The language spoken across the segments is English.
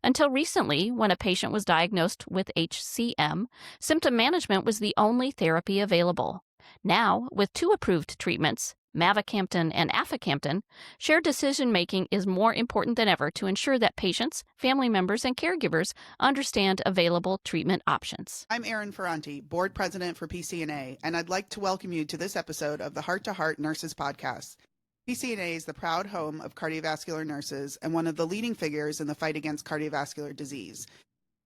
Until recently, when a patient was diagnosed with HCM, symptom management was the only therapy available. Now, with two approved treatments, mavacamten and aficamten, shared decision making is more important than ever to ensure that patients, family members, and caregivers understand available treatment options. I'm Erin Ferranti, Board President for PCNA, and I'd like to welcome you to this episode of the Heart to Heart Nurses Podcast. PCNA is the proud home of cardiovascular nurses and one of the leading figures in the fight against cardiovascular disease.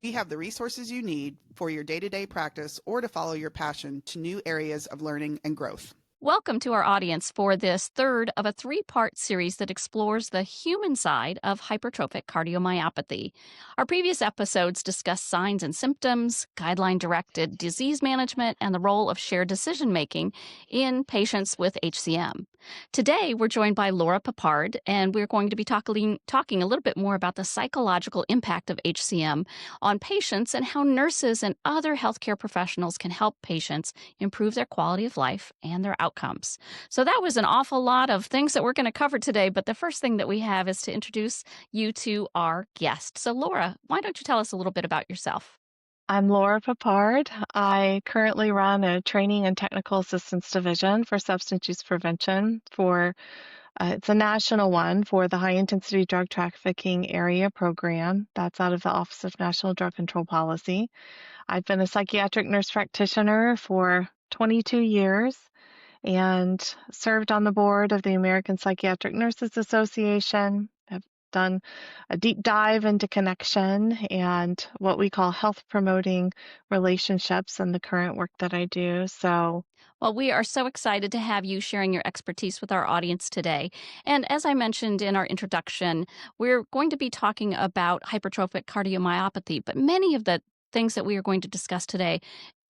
We have the resources you need for your day-to-day practice or to follow your passion to new areas of learning and growth. Welcome to our audience for this third of a three-part series that explores the human side of hypertrophic cardiomyopathy. Our previous episodes discussed signs and symptoms, guideline-directed disease management, and the role of shared decision-making in patients with HCM. Today, we're joined by Lora Peppard, and we're going to be talking a little bit more about the psychological impact of HCM on patients and how nurses and other healthcare professionals can help patients improve their quality of life and their outcomes. So that was an awful lot of things that we're going to cover today, but the first thing that we have is to introduce you to our guest. So Lora, why don't you tell us a little bit about yourself? I'm Lora Peppard. I currently run a training and technical assistance division for substance use prevention it's a national one for the high intensity drug trafficking area program. That's out of the Office of National Drug Control Policy. I've been a psychiatric nurse practitioner for 22 years and served on the board of the American Psychiatric Nurses Association. I've done a deep dive into connection and what we call health promoting relationships in the current work that I do. Well, we are so excited to have you sharing your expertise with our audience today. And as I mentioned in our introduction, we're going to be talking about hypertrophic cardiomyopathy, but many of the things that we are going to discuss today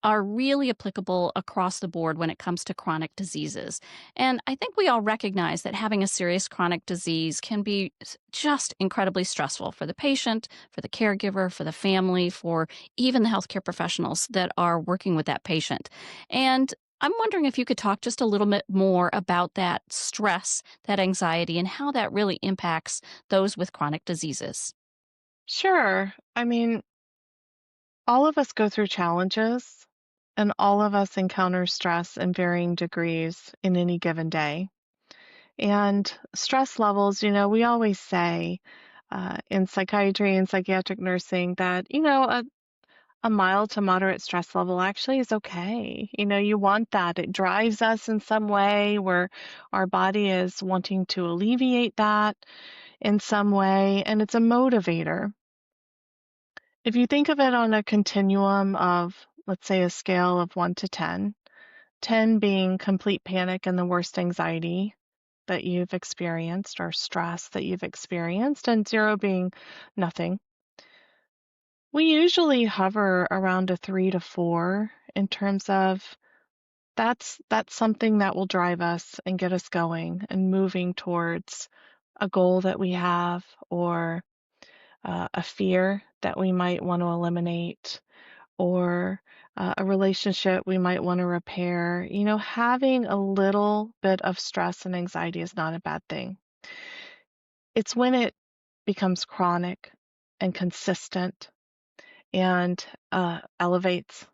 are really applicable across the board when it comes to chronic diseases. And I think we all recognize that having a serious chronic disease can be just incredibly stressful for the patient, for the caregiver, for the family, for even the healthcare professionals that are working with that patient. And I'm wondering if you could talk just a little bit more about that stress, that anxiety, and how that really impacts those with chronic diseases. sure. I mean, all of us go through challenges and all of us encounter stress in varying degrees in any given day. And stress levels, we always say in psychiatry and psychiatric nursing that, a mild to moderate stress level actually is okay. You want that. It drives us in some way where our body is wanting to alleviate that in some way, and it's a motivator. If you think of it on a continuum of, let's say, a scale of 1 to 10, 10 being complete panic and the worst anxiety that you've experienced or stress that you've experienced, and 0 being nothing. We usually hover around a 3 to 4 in terms of that's something that will drive us and get us going and moving towards a goal that we have or a fear that we might want to eliminate or a relationship we might want to repair. Having a little bit of stress and anxiety is not a bad thing. It's when it becomes chronic and consistent and elevates,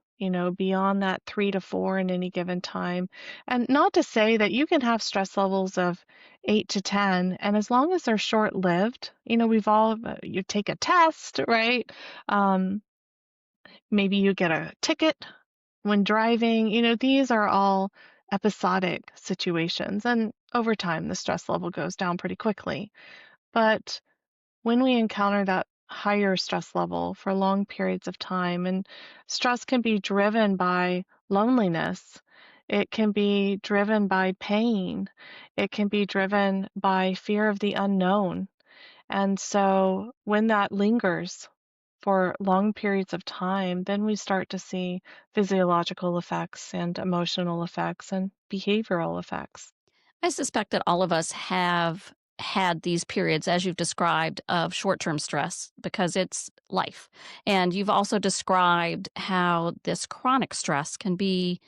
beyond that 3 to 4 in any given time. And not to say that you can have stress levels of 8 to 10, and as long as they're short-lived, you take a test, right? Maybe you get a ticket when driving. These are all episodic situations, and over time, the stress level goes down pretty quickly. But when we encounter that higher stress level for long periods of time, and stress can be driven by loneliness, it can be driven by pain, it can be driven by fear of the unknown. And so when that lingers for long periods of time, then we start to see physiological effects and emotional effects and behavioral effects. I suspect that all of us have had these periods, as you've described, of short-term stress because it's life. And you've also described how this chronic stress can be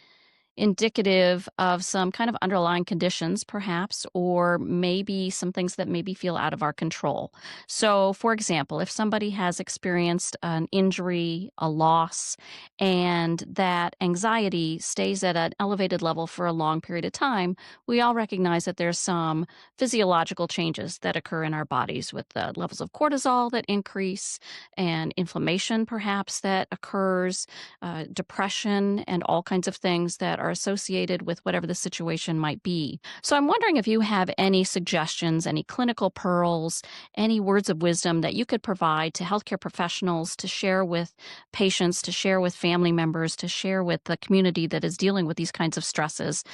indicative of some kind of underlying conditions, perhaps, or maybe some things that maybe feel out of our control. So, for example, if somebody has experienced an injury, a loss, and that anxiety stays at an elevated level for a long period of time, we all recognize that there's some physiological changes that occur in our bodies with the levels of cortisol that increase and inflammation, perhaps, that occurs, depression, and all kinds of things that are associated with whatever the situation might be. So I'm wondering if you have any suggestions, any clinical pearls, any words of wisdom that you could provide to healthcare professionals to share with patients, to share with family members, to share with the community that is dealing with these kinds of stresses,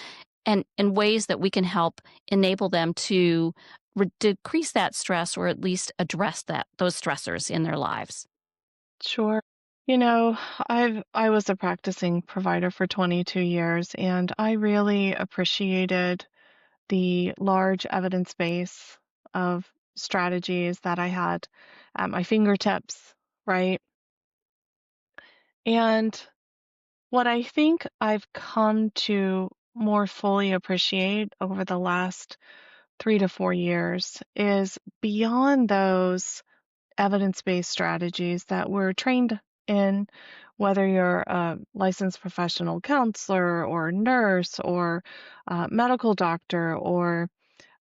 and in ways that we can help enable them to decrease that stress or at least address those stressors in their lives. Sure. You know, I was a practicing provider for 22 years, and I really appreciated the large evidence base of strategies that I had at my fingertips, right? And what I think I've come to more fully appreciate over the last 3 to 4 years is beyond those evidence-based strategies that we're trained in, whether you're a licensed professional counselor or nurse or medical doctor or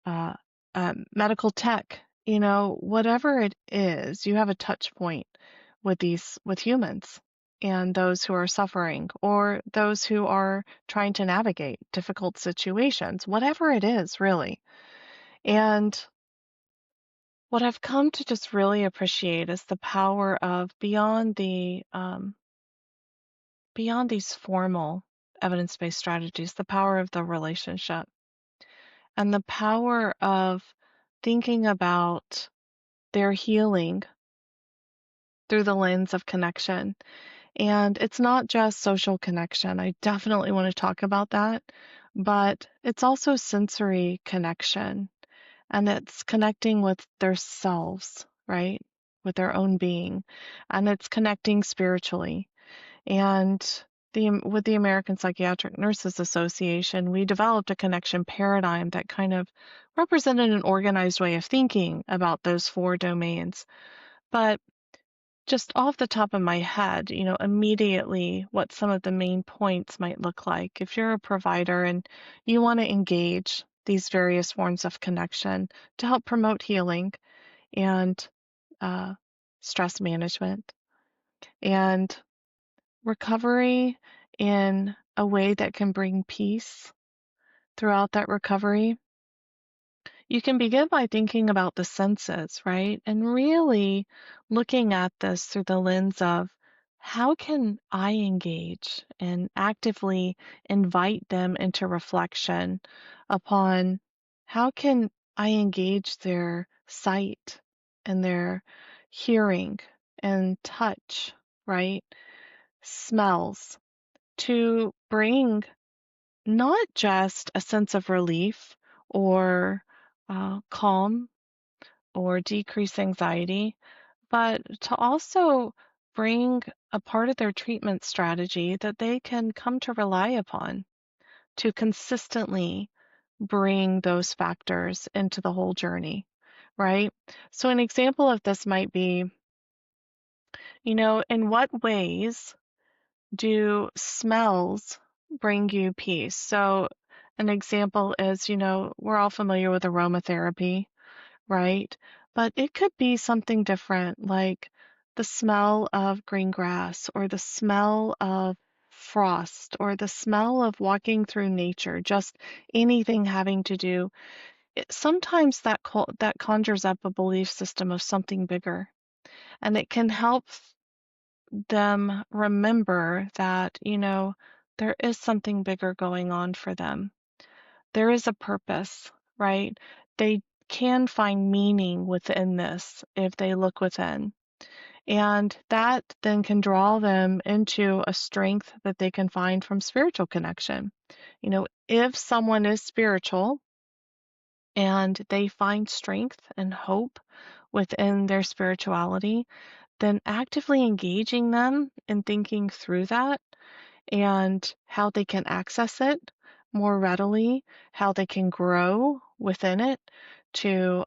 uh, medical tech, whatever it is, you have a touch point with humans and those who are suffering or those who are trying to navigate difficult situations, whatever it is, really. And what I've come to just really appreciate is the power of beyond these formal evidence-based strategies, the power of the relationship and the power of thinking about their healing through the lens of connection. And it's not just social connection. I definitely want to talk about that, but it's also sensory connection, and it's connecting with their selves, right? With their own being, and it's connecting spiritually. And with the American Psychiatric Nurses Association, we developed a connection paradigm that kind of represented an organized way of thinking about those four domains. But just off the top of my head, immediately what some of the main points might look like. If you're a provider and you want to engage these various forms of connection to help promote healing and uh, stress management and recovery in a way that can bring peace throughout that recovery, you can begin by thinking about the senses, right? And really looking at this through the lens of how can I engage and actively invite them into reflection upon how can I engage their sight and their hearing and touch, right? Smells to bring not just a sense of relief or calm or decrease anxiety, but to also bring a part of their treatment strategy that they can come to rely upon to consistently bring those factors into the whole journey, right? So, an example of this might be, in what ways do smells bring you peace? So, an example is, we're all familiar with aromatherapy, right? But it could be something different, like the smell of green grass, or the smell of frost, or the smell of walking through nature, just anything having to do. Sometimes that conjures up a belief system of something bigger, and it can help them remember that, there is something bigger going on for them. There is a purpose, right? They can find meaning within this if they look within. And that then can draw them into a strength that they can find from spiritual connection. If someone is spiritual and they find strength and hope within their spirituality, then actively engaging them and thinking through that and how they can access it more readily, how they can grow within it to,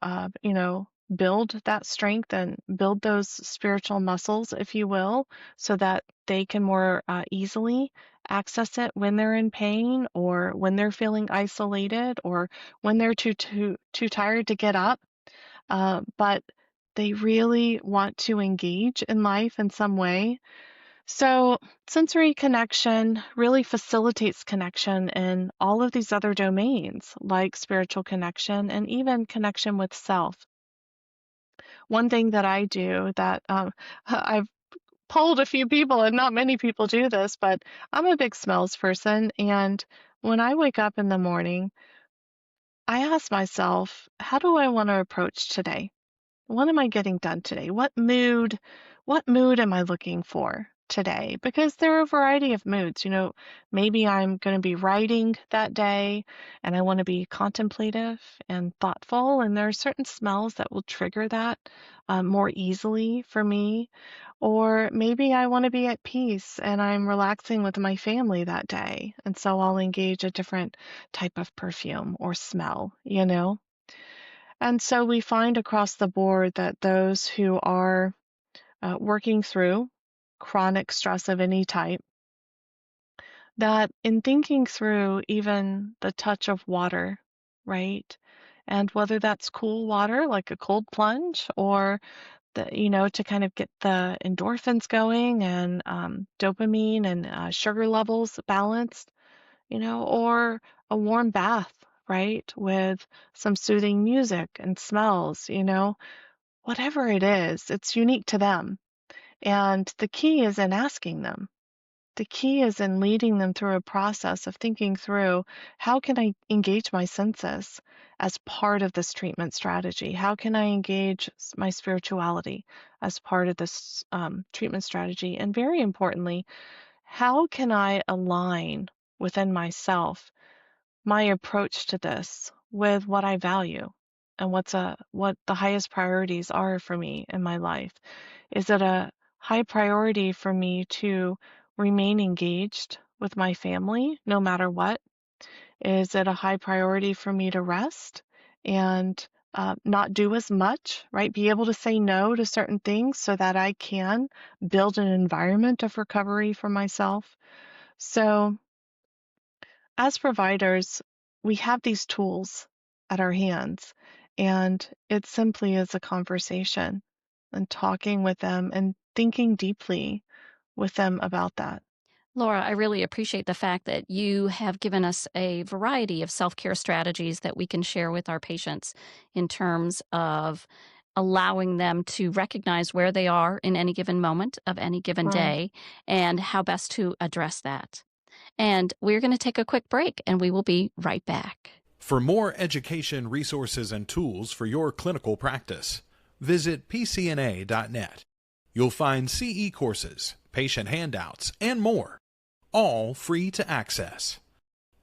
build that strength and build those spiritual muscles, if you will, so that they can more easily access it when they're in pain or when they're feeling isolated or when they're too tired to get up. But they really want to engage in life in some way. So, sensory connection really facilitates connection in all of these other domains, like spiritual connection and even connection with self. One thing that I do that I've polled a few people, and not many people do this, but I'm a big smells person. And when I wake up in the morning, I ask myself, how do I want to approach today? What am I getting done today? What mood am I looking for today? Because there are a variety of moods. Maybe I'm going to be writing that day and I want to be contemplative and thoughtful, and there are certain smells that will trigger that more easily for me. Or maybe I want to be at peace and I'm relaxing with my family that day, and so I'll engage a different type of perfume or smell. And so we find across the board that those who are working through chronic stress of any type, that in thinking through even the touch of water, right? And whether that's cool water, like a cold plunge, or to kind of get the endorphins going and dopamine and sugar levels balanced, or a warm bath, right? With some soothing music and smells. Whatever it is, it's unique to them. And the key is in asking them. The key is in leading them through a process of thinking through, how can I engage my senses as part of this treatment strategy? How can I engage my spirituality as part of this treatment strategy? And very importantly, how can I align within myself my approach to this with what I value and what the highest priorities are for me in my life? Is it a high priority for me to remain engaged with my family no matter what? Is it a high priority for me to rest and not do as much, right? Be able to say no to certain things so that I can build an environment of recovery for myself. So, as providers, we have these tools at our hands, and it simply is a conversation and talking with them and thinking deeply with them about that. Laura, I really appreciate the fact that you have given us a variety of self care strategies that we can share with our patients in terms of allowing them to recognize where they are in any given moment of any given Right. day and how best to address that. And we're going to take a quick break and we will be right back. For more education, resources, and tools for your clinical practice, visit PCNA.net. You'll find CE courses, patient handouts, and more, all free to access.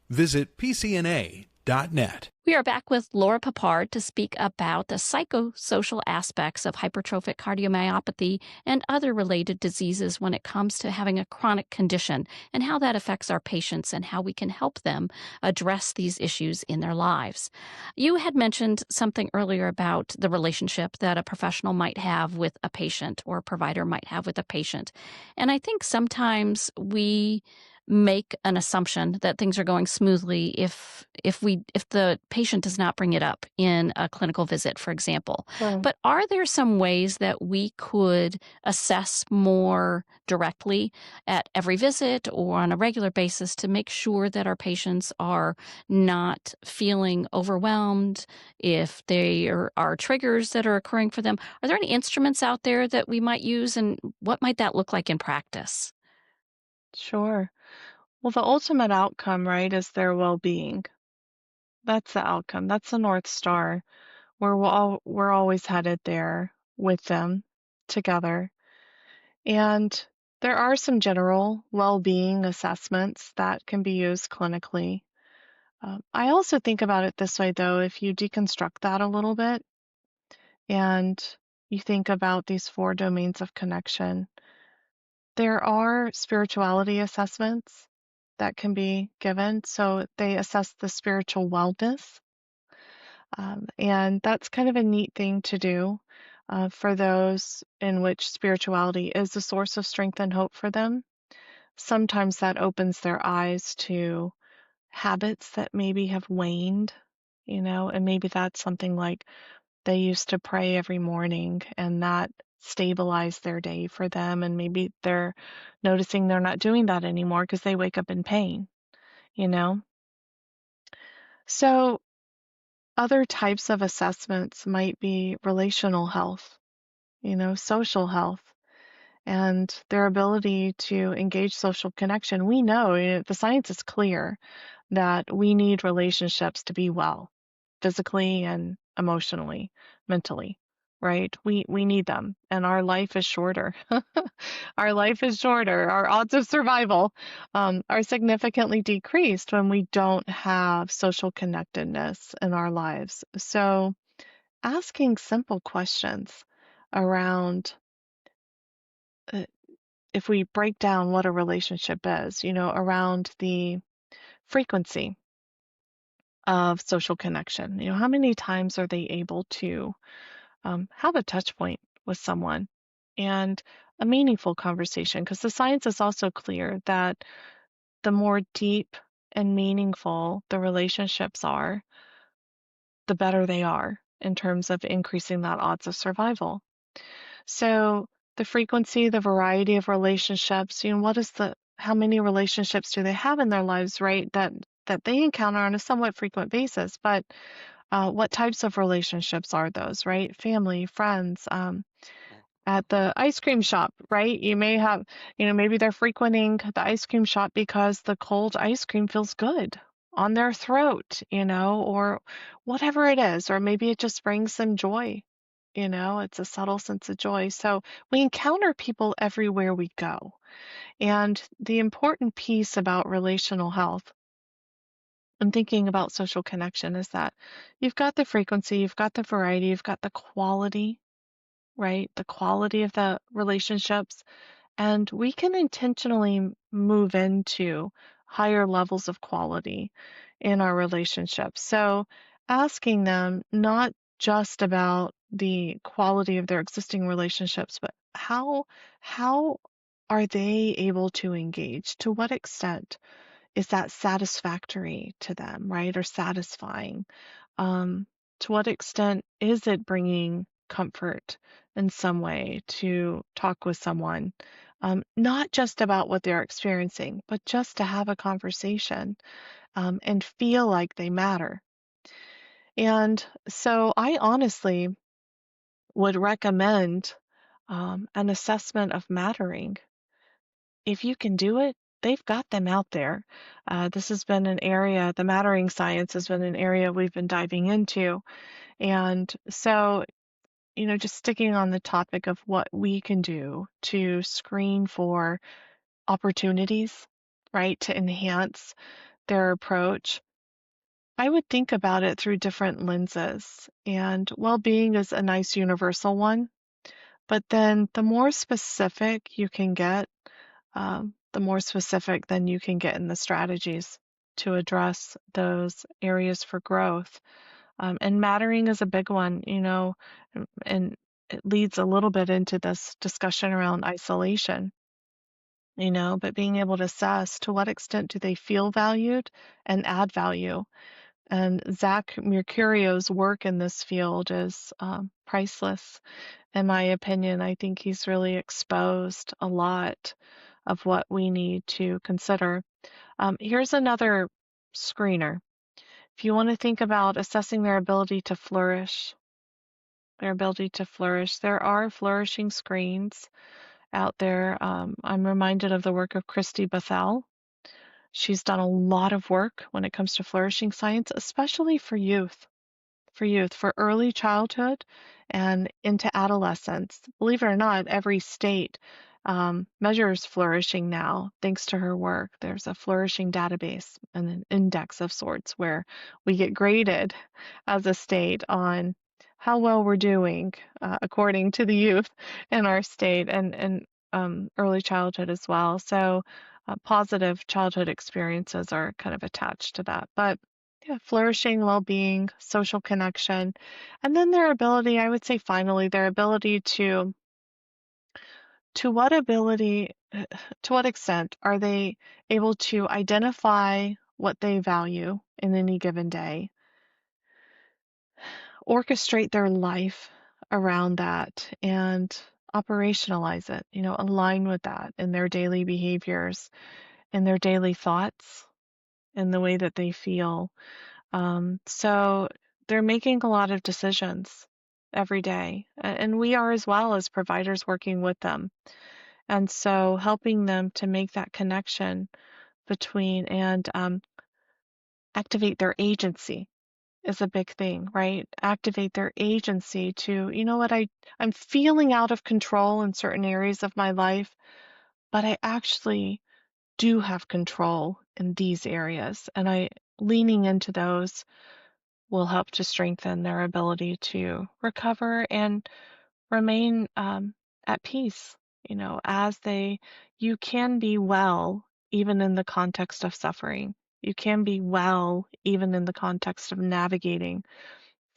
Visit PCNA.net. We are back with Lora Peppard to speak about the psychosocial aspects of hypertrophic cardiomyopathy and other related diseases when it comes to having a chronic condition and how that affects our patients and how we can help them address these issues in their lives. You had mentioned something earlier about the relationship that a professional might have with a patient or a provider might have with a patient. And I think sometimes we make an assumption that things are going smoothly if the patient does not bring it up in a clinical visit, for example. Right. But are there some ways that we could assess more directly at every visit or on a regular basis to make sure that our patients are not feeling overwhelmed if there are triggers that are occurring for them? Are there any instruments out there that we might use, and what might that look like in practice? Sure. Well, the ultimate outcome, right, is their well-being. That's the outcome. That's the North Star. We're always headed there with them together. And there are some general well-being assessments that can be used clinically. I also think about it this way, though, if you deconstruct that a little bit and you think about these four domains of connection, There are spirituality assessments that can be given. So they assess the spiritual wellness. And that's kind of a neat thing to do for those in which spirituality is a source of strength and hope for them. Sometimes that opens their eyes to habits that maybe have waned, and maybe that's something like they used to pray every morning and that stabilized their day for them. And maybe they're noticing they're not doing that anymore because they wake up in pain, you know? So other types of assessments might be relational health, social health, and their ability to engage social connection. We know the science is clear that we need relationships to be well, physically and emotionally, mentally, right? We need them, and our life is shorter. Our life is shorter. Our odds of survival are significantly decreased when we don't have social connectedness in our lives. So, asking simple questions around if we break down what a relationship is, around the frequency of social connection. How many times are they able to have a touch point with someone and a meaningful conversation? Because the science is also clear that the more deep and meaningful the relationships are, the better they are in terms of increasing that odds of survival. So the frequency, the variety of relationships, how many relationships do they have in their lives, right? That they encounter on a somewhat frequent basis, but what types of relationships are those, right? Family, friends, at the ice cream shop, right? You may have, maybe they're frequenting the ice cream shop because the cold ice cream feels good on their throat, or whatever it is, or maybe it just brings them joy. It's a subtle sense of joy. So we encounter people everywhere we go. And the important piece about relational health and thinking about social connection is that you've got the frequency, you've got the variety, you've got the quality, right? The quality of the relationships. And we can intentionally move into higher levels of quality in our relationships. So asking them not just about the quality of their existing relationships, but how are they able to engage? To what extent is that satisfactory to them, right? Or satisfying? To what extent is it bringing comfort in some way to talk with someone? Not just about what they're experiencing, but just to have a conversation and feel like they matter. And so I honestly would recommend an assessment of mattering. If you can do it, they've got them out there. This has been an area, the mattering science has been an area we've been diving into. And so, just sticking on the topic of what we can do to screen for opportunities, right, to enhance their approach, I would think about it through different lenses. And well-being is a nice universal one, but then the more specific you can get, the more specific then you can get in the strategies to address those areas for growth. And mattering is a big one, and it leads a little bit into this discussion around isolation, but being able to assess to what extent do they feel valued and add value. And Zach Mercurio's work in this field is priceless, in my opinion. I think he's really exposed a lot of what we need to consider. Here's another screener. If you want to think about assessing their ability to flourish, there are flourishing screens out there. I'm reminded of the work of Christie Bethel. She's done a lot of work when it comes to flourishing science, especially for youth, for early childhood and into adolescence. Believe it or not, every state measures flourishing now, thanks to her work. There's a flourishing database and an index of sorts where we get graded as a state on how well we're doing according to the youth in our state. And early childhood as well. So positive childhood experiences are kind of attached to that. But yeah, flourishing, well-being, social connection, and then their ability, I would say finally, their ability to what ability, to what extent are they able to identify what they value in any given day, orchestrate their life around that, and operationalize it, align with that in their daily behaviors, in their daily thoughts, in the way that they feel. So they're making a lot of decisions every day, and we are as well as providers working with them. And so helping them to make that connection between and activate their agency is a big thing, right? Activate their agency to, you know what, I'm feeling out of control in certain areas of my life, but I actually do have control in these areas. And leaning into those will help to strengthen their ability to recover and remain at peace. As you can be well even in the context of suffering. You can be well even in the context of navigating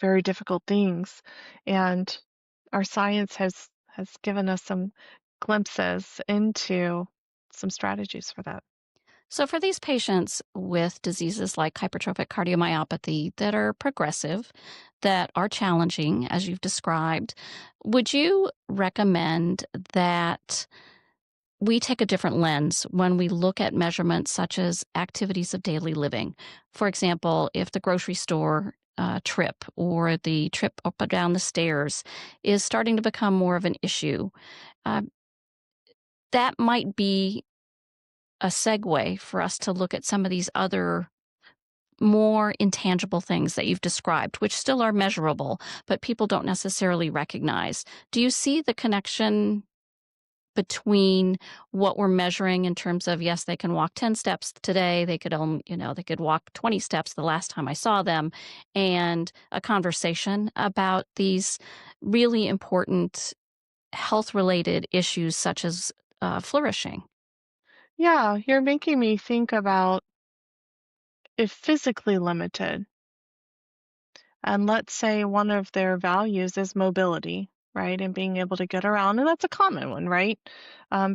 very difficult things. And our science has given us some glimpses into some strategies for that. So, for these patients with diseases like hypertrophic cardiomyopathy that are progressive, that are challenging, as you've described, would you recommend that we take a different lens when we look at measurements such as activities of daily living? For example, if the grocery store trip or the trip up and down the stairs is starting to become more of an issue, uh, that might be a segue for us to look at some of these other more intangible things that you've described, which still are measurable, but people don't necessarily recognize. Do you see the connection between what we're measuring in terms of, yes, they can walk 10 steps today, they could they could walk 20 steps the last time I saw them, and a conversation about these really important health-related issues such as flourishing? Yeah, you're making me think about if physically limited, and let's say one of their values is mobility, right? And being able to get around, and that's a common one, right?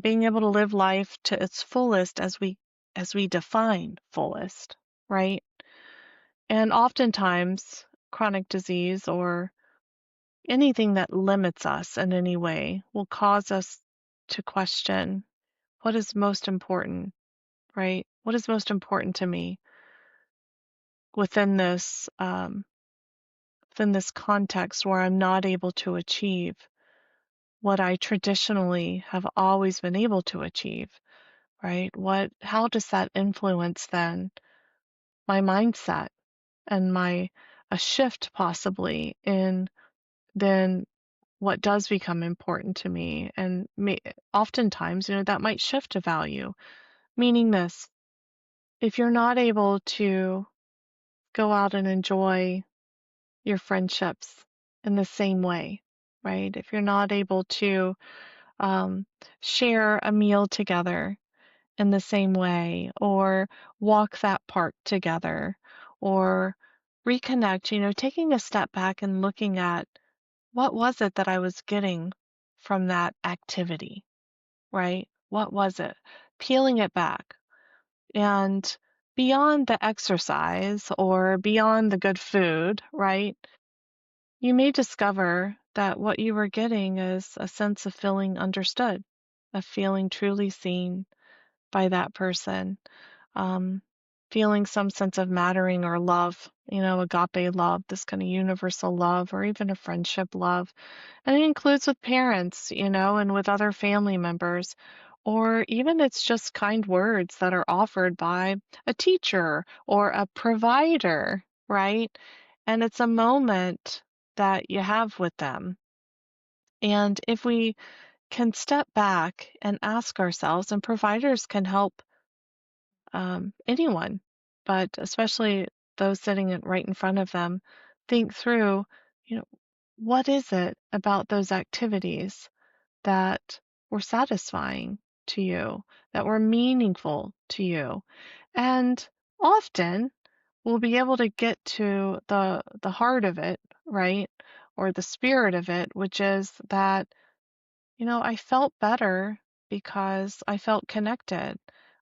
Being able to live life to its fullest as we define fullest, right? And oftentimes chronic disease or anything that limits us in any way will cause us to question what is most important, right? What is most important to me within this context where I'm not able to achieve what I traditionally have always been able to achieve, right? How does that influence then my mindset and a shift possibly in then what does become important to me? And oftentimes, that might shift a value, meaning this: if you're not able to go out and enjoy your friendships in the same way, right? If you're not able to um, share a meal together in the same way, or walk that park together, or reconnect, taking a step back and looking at what was it that I was getting from that activity, right? What was it? Peeling it back. And beyond the exercise or beyond the good food, right? You may discover that what you were getting is a sense of feeling understood, of feeling truly seen by that person, um, feeling some sense of mattering or love, agape love, this kind of universal love, or even a friendship love. And it includes with parents, and with other family members, or even it's just kind words that are offered by a teacher or a provider, right? And it's a moment that you have with them. And if we can step back and ask ourselves, and providers can help anyone, but especially those sitting right in front of them, think through, you know, what is it about those activities that were satisfying to you, that were meaningful to you. And often we'll be able to get to the heart of it, right? Or the spirit of it, which is that, I felt better because I felt connected.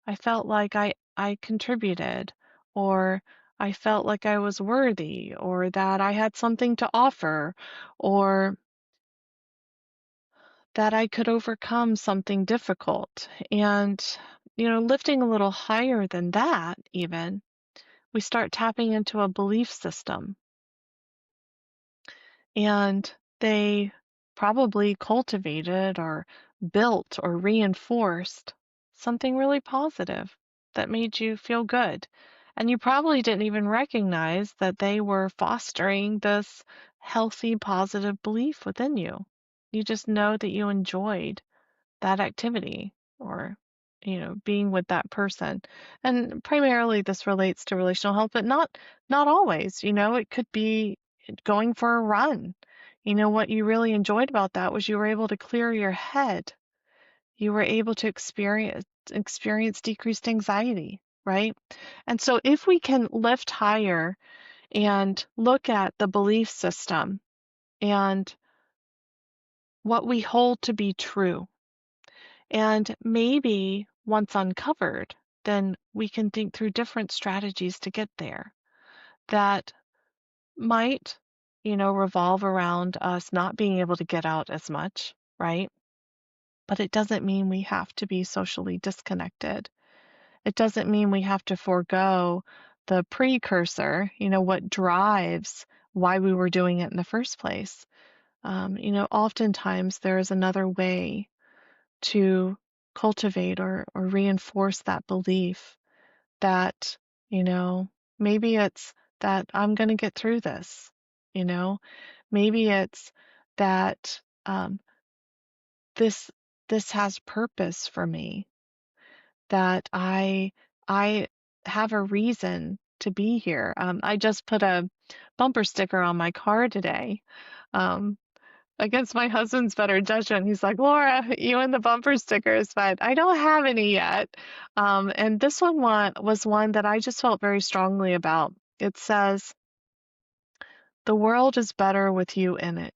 I felt like I contributed, or I felt like I was worthy, or that I had something to offer, or that I could overcome something difficult. And, lifting a little higher than that, even, we start tapping into a belief system. And they probably cultivated or built or reinforced something really positive that made you feel good. And you probably didn't even recognize that they were fostering this healthy, positive belief within you. You just know that you enjoyed that activity or being with that person. And primarily this relates to relational health, but not always. It could be going for a run. What you really enjoyed about that was you were able to clear your head. You were able to experience decreased anxiety, right? And so if we can lift higher and look at the belief system and what we hold to be true, and maybe once uncovered, then we can think through different strategies to get there that might, revolve around us not being able to get out as much, right? But it doesn't mean we have to be socially disconnected. It doesn't mean we have to forego the precursor, what drives why we were doing it in the first place. Oftentimes there is another way to cultivate or reinforce that belief that, maybe it's that I'm going to get through this, you know, maybe it's that this this has purpose for me, that I have a reason to be here. I just put a bumper sticker on my car today. Um, Against my husband's better judgment. He's like, Laura, you and the bumper stickers, but I don't have any yet. And this one was one that I just felt very strongly about. It says, the world is better with you in it.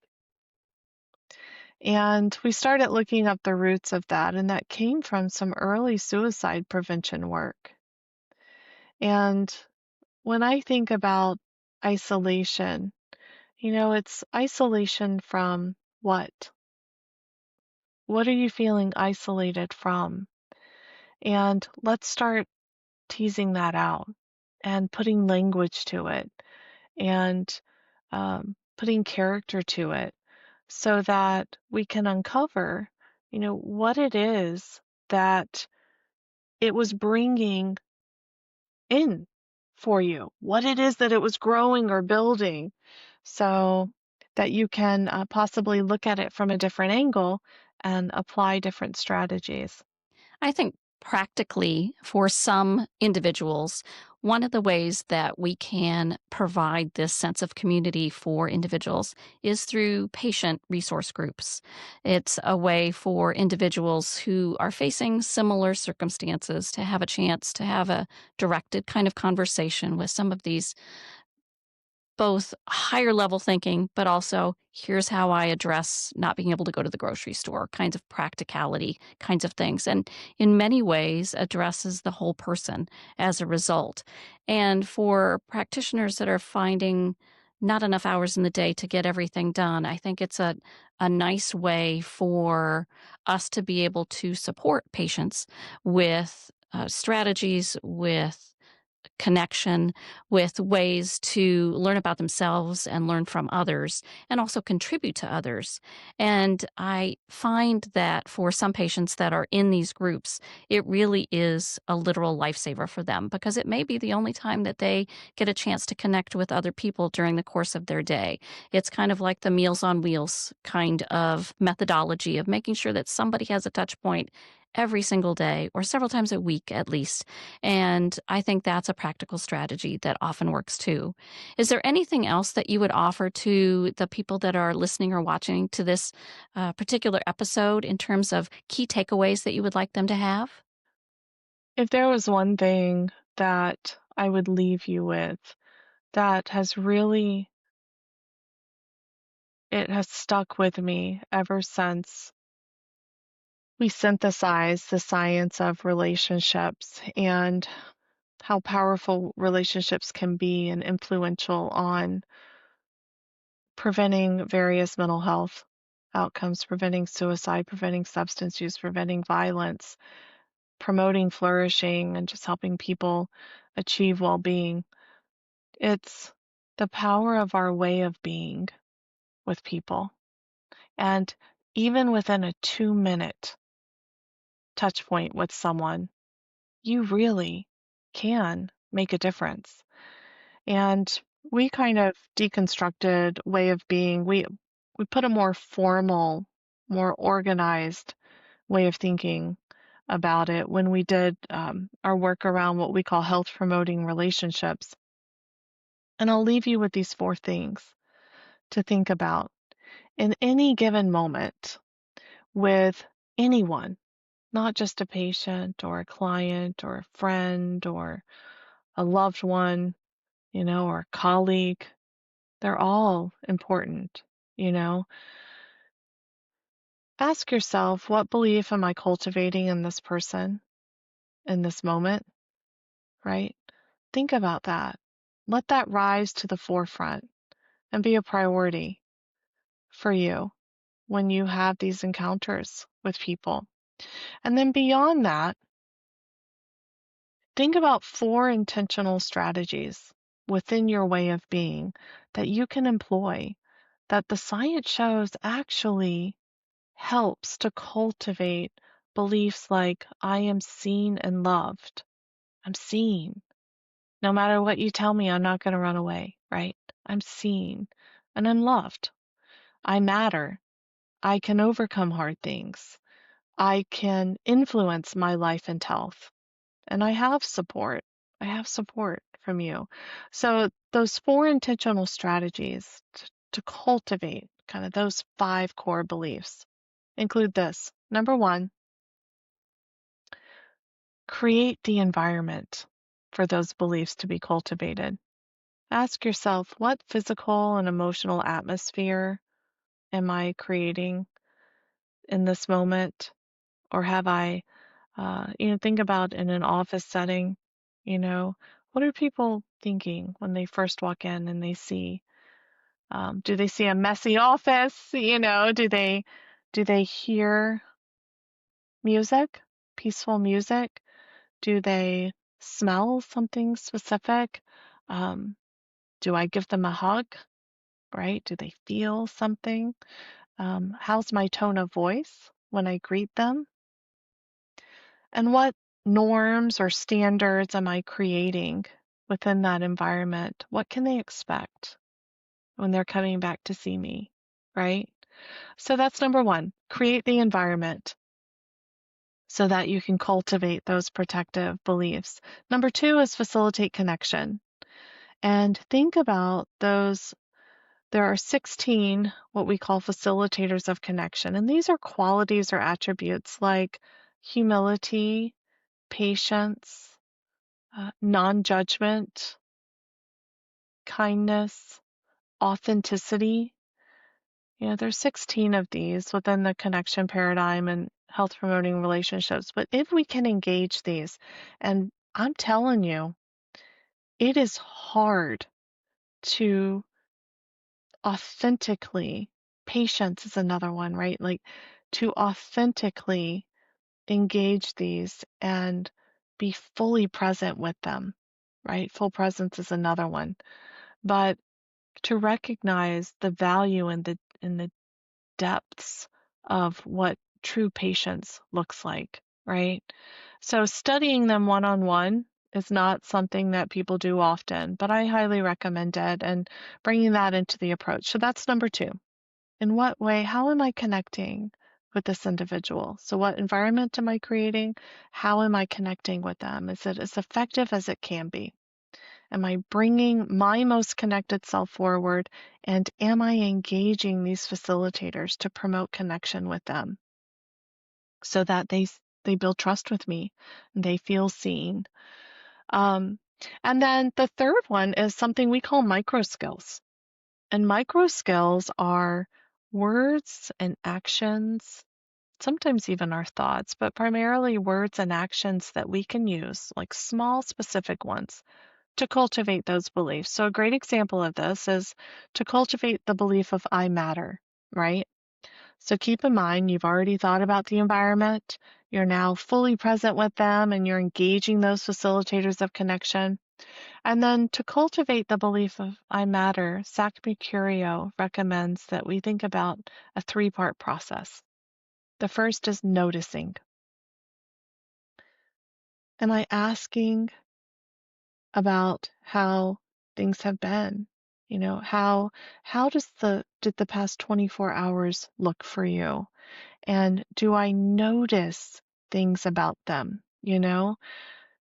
And we started looking up the roots of that, and that came from some early suicide prevention work. And when I think about isolation, it's isolation from what? What are you feeling isolated from? And let's start teasing that out and putting language to it and putting character to it so that we can uncover, what it is that it was bringing in for you, what it is that it was growing or building, so that you can possibly look at it from a different angle and apply different strategies. I think practically for some individuals, one of the ways that we can provide this sense of community for individuals is through patient resource groups. It's a way for individuals who are facing similar circumstances to have a chance to have a directed kind of conversation with some of these both higher level thinking, but also here's how I address not being able to go to the grocery store, kinds of practicality, kinds of things. And in many ways addresses the whole person as a result. And for practitioners that are finding not enough hours in the day to get everything done, I think it's a nice way for us to be able to support patients with strategies, with connection, with ways to learn about themselves and learn from others and also contribute to others. And I find that for some patients that are in these groups, it really is a literal lifesaver for them because it may be the only time that they get a chance to connect with other people during the course of their day. It's kind of like the Meals on Wheels kind of methodology of making sure that somebody has a touch point every single day or several times a week at least. And I think that's a practical strategy that often works too. Is there anything else that you would offer to the people that are listening or watching to this particular episode in terms of key takeaways that you would like them to have? If there was one thing that I would leave you with that has really, it has stuck with me ever since we synthesized the science of relationships and how powerful relationships can be and influential on preventing various mental health outcomes, preventing suicide, preventing substance use, preventing violence, promoting flourishing, and just helping people achieve well-being. It's the power of our way of being with people. And even within a 2-minute touch point with someone, you really can make a difference. And we kind of deconstructed way of being. We put a more formal, more organized way of thinking about it when we did our work around what we call health promoting relationships. And I'll leave you with these 4 things to think about. In any given moment with anyone, not just a patient or a client or a friend or a loved one, or a colleague, they're all important, you know. Ask yourself, what belief am I cultivating in this person in this moment, right? Think about that. Let that rise to the forefront and be a priority for you when you have these encounters with people. And then beyond that, think about 4 intentional strategies within your way of being that you can employ that the science shows actually helps to cultivate beliefs like, I am seen and loved. I'm seen. No matter what you tell me, I'm not going to run away, right? I'm seen and I'm loved. I matter. I can overcome hard things. I can influence my life and health. And I have support. I have support from you. So those 4 intentional strategies to cultivate kind of those 5 core beliefs include this. Number 1, create the environment for those beliefs to be cultivated. Ask yourself, what physical and emotional atmosphere am I creating in this moment? Or have I, think about in an office setting, what are people thinking when they first walk in and they see, do they see a messy office? Do they hear music, peaceful music? Do they smell something specific? Do I give them a hug, right? Do they feel something? How's my tone of voice when I greet them? And what norms or standards am I creating within that environment? What can they expect when they're coming back to see me, right? So that's number 1, create the environment so that you can cultivate those protective beliefs. Number 2 is facilitate connection. And think about those. There are 16 what we call facilitators of connection. And these are qualities or attributes like humility, patience, non-judgment, kindness, authenticity. There's 16 of these within the connection paradigm and health promoting relationships. But if we can engage these, and I'm telling you, it is hard to authentically, patience is another one, right? Like to authentically engage these and be fully present with them, right? Full presence is another one. But to recognize the value in the depths of what true patience looks like, right? So studying them one-on-one is not something that people do often, but I highly recommend it and bringing that into the approach. So that's number 2. In what way, how am I connecting with this individual? So what environment am I creating? How am I connecting with them? Is it as effective as it can be? Am I bringing my most connected self forward? And am I engaging these facilitators to promote connection with them so that they build trust with me and they feel seen? And then the third one is something we call micro skills. And micro skills are words and actions, sometimes even our thoughts, but primarily words and actions that we can use, like small, specific ones, to cultivate those beliefs. So a great example of this is to cultivate the belief of I matter, right? So keep in mind, you've already thought about the environment. You're now fully present with them and you're engaging those facilitators of connection. And then to cultivate the belief of I matter, Mercurio recommends that we think about a three-part process. The first is noticing. Am I asking about how things have been? You know, how did the past 24 hours look for you? And do I notice things about them? You know,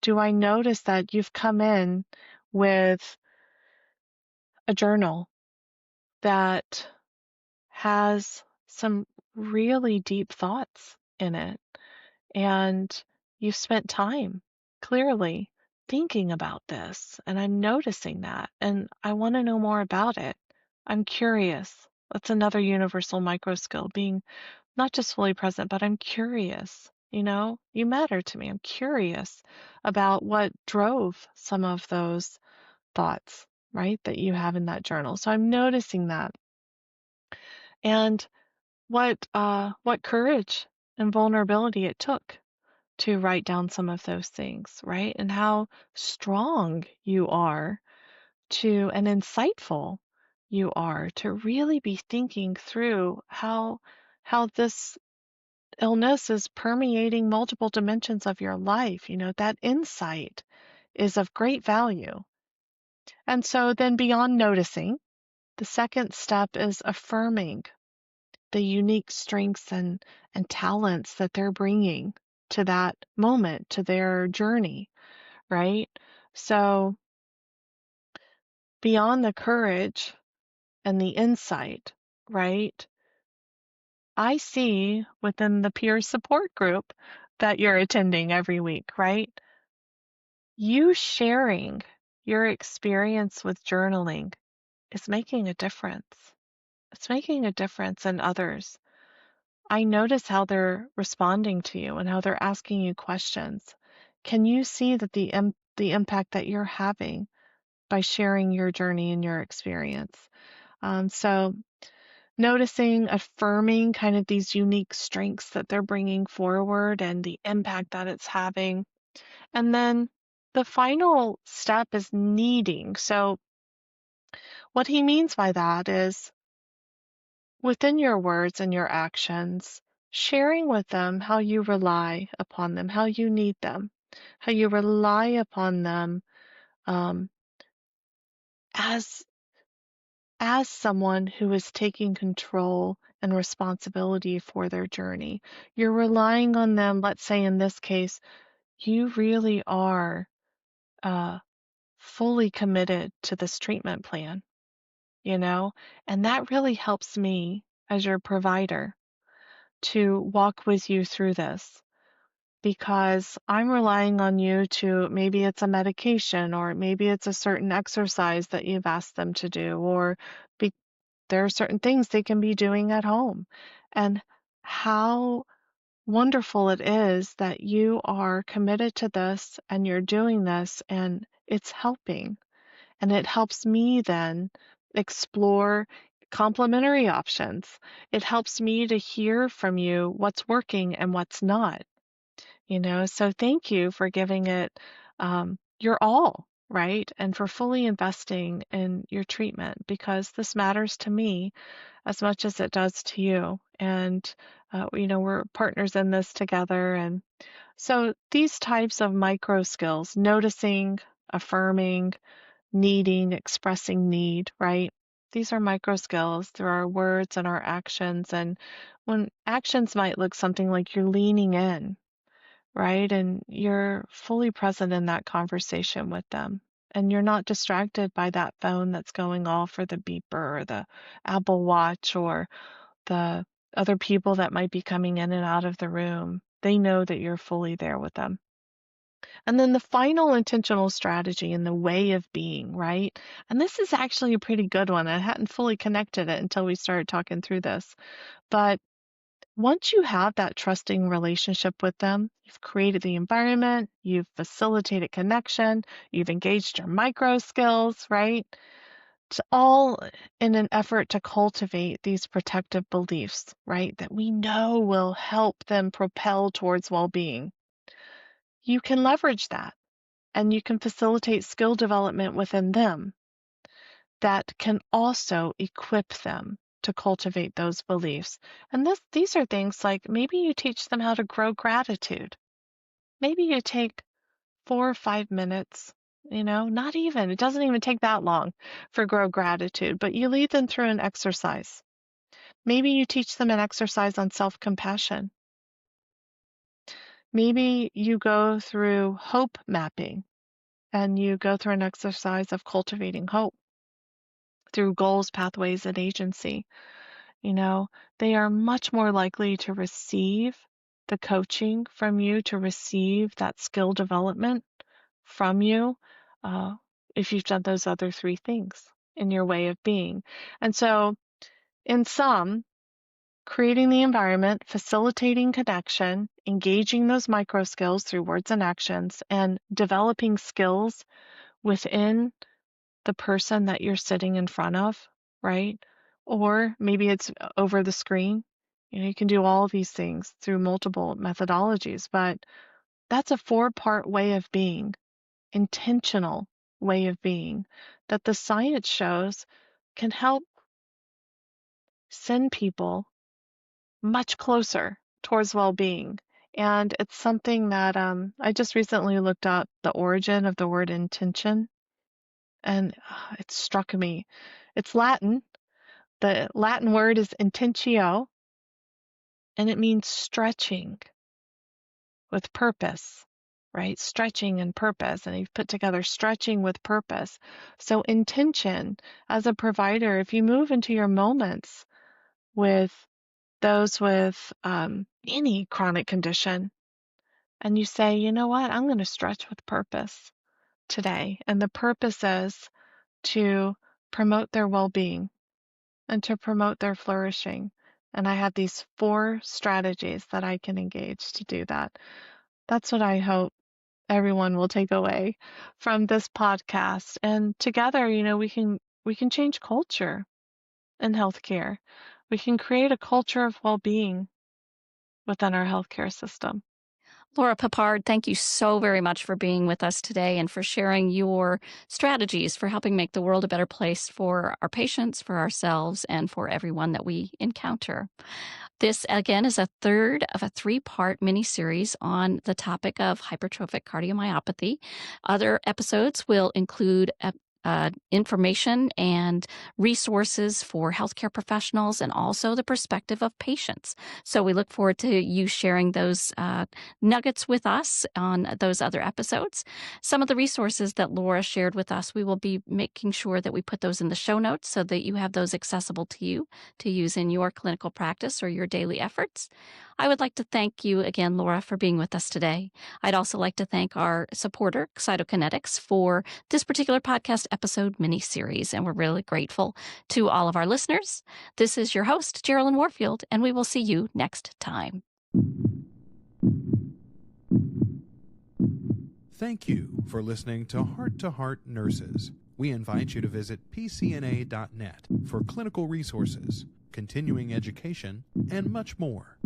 do I notice that you've come in with a journal that has some really deep thoughts in it, and you've spent time clearly thinking about this, and I'm noticing that, and I want to know more about it. I'm curious. That's another universal micro skill, being not just fully present, but I'm curious. You know, you matter to me. I'm curious about what drove some of those thoughts, right, that you have in that journal. So I'm noticing that. And what courage and vulnerability it took to write down some of those things, right? And how strong you are to and insightful you are to really be thinking through how this illness is permeating multiple dimensions of your life. You know, that insight is of great value. And so then beyond noticing, the second step is affirming the unique strengths and talents that they're bringing to that moment, to their journey, right? So beyond the courage and the insight, right? I see within the peer support group that you're attending every week, right? You sharing your experience with journaling is making a difference. It's making a difference in others. I notice how they're responding to you and how they're asking you questions. Can you see that the impact that you're having by sharing your journey and your experience? So noticing, affirming kind of these unique strengths that they're bringing forward and the impact that it's having. And then the final step is needing. So what he means by that is within your words and your actions, sharing with them how you rely upon them, how you need them, how you rely upon them um, as someone who is taking control and responsibility for their journey. You're relying on them. Let's say in this case, you really are fully committed to this treatment plan, you know, and that really helps me as your provider to walk with you through this because I'm relying on you to maybe it's a medication or maybe it's a certain exercise that you've asked them to do or there are certain things they can be doing at home. And how wonderful it is that you are committed to this and you're doing this and it's helping. And it helps me then explore complementary options. It helps me to hear from you what's working and what's not. You know, so thank you for giving it your all, right? And for fully investing in your treatment because this matters to me as much as it does to you. And, you know, we're partners in this together. And so these types of micro skills, noticing, affirming, needing, expressing need, right? These are micro skills through our words and our actions. And when actions might look something like you're leaning in, right? And you're fully present in that conversation with them. And you're not distracted by that phone that's going off or the beeper or the Apple Watch or the other people that might be coming in and out of the room. They know that you're fully there with them. And then the final intentional strategy in the way of being, right? And this is actually a pretty good one. I hadn't fully connected it until we started talking through this. But once you have that trusting relationship with them, you've created the environment, you've facilitated connection, you've engaged your micro skills, right? It's all in an effort to cultivate these protective beliefs, right? That we know will help them propel towards well-being. You can leverage that and you can facilitate skill development within them that can also equip them to cultivate those beliefs. And these are things like maybe you teach them how to grow gratitude. Maybe you take 4 or 5 minutes, not even, it doesn't even take that long for grow gratitude, but you lead them through an exercise. Maybe you teach them an exercise on self-compassion. Maybe you go through hope mapping and you go through an exercise of cultivating hope through goals, pathways, and agency. They are much more likely to receive the coaching from you, to receive that skill development from you, if you've done those other 3 things in your way of being. And so, in sum, creating the environment, facilitating connection, engaging those micro skills through words and actions, and developing skills within the person that you're sitting in front of, right? Or maybe it's over the screen. You can do all these things through multiple methodologies, but that's a 4-part way of being, intentional way of being, that the science shows can help send people much closer towards well-being. And it's something that I just recently looked up the origin of the word intention, and it struck me. It's Latin. The Latin word is intentio, and it means stretching with purpose, right? Stretching and purpose. And you've put together stretching with purpose. So intention, as a provider, if you move into your moments with those with any chronic condition, and you say, you know what, I'm going to stretch with purpose today. And the purpose is to promote their well-being and to promote their flourishing. And I have these 4 strategies that I can engage to do that. That's what I hope everyone will take away from this podcast. And together, we can change culture in healthcare. We can create a culture of well-being within our healthcare system. Lora Peppard, thank you so very much for being with us today and for sharing your strategies for helping make the world a better place for our patients, for ourselves, and for everyone that we encounter. This, again, is a third of a 3-part mini-series on the topic of hypertrophic cardiomyopathy. Other episodes will include information and resources for healthcare professionals and also the perspective of patients. So we look forward to you sharing those nuggets with us on those other episodes. Some of the resources that Lora shared with us, we will be making sure that we put those in the show notes so that you have those accessible to you to use in your clinical practice or your daily efforts. I would like to thank you again, Lora, for being with us today. I'd also like to thank our supporter, Cytokinetics, for this particular podcast episode mini-series, and we're really grateful to all of our listeners. This is your host, Geraldine Warfield, and we will see you next time. Thank you for listening to Heart Nurses. We invite you to visit PCNA.net for clinical resources, continuing education, and much more.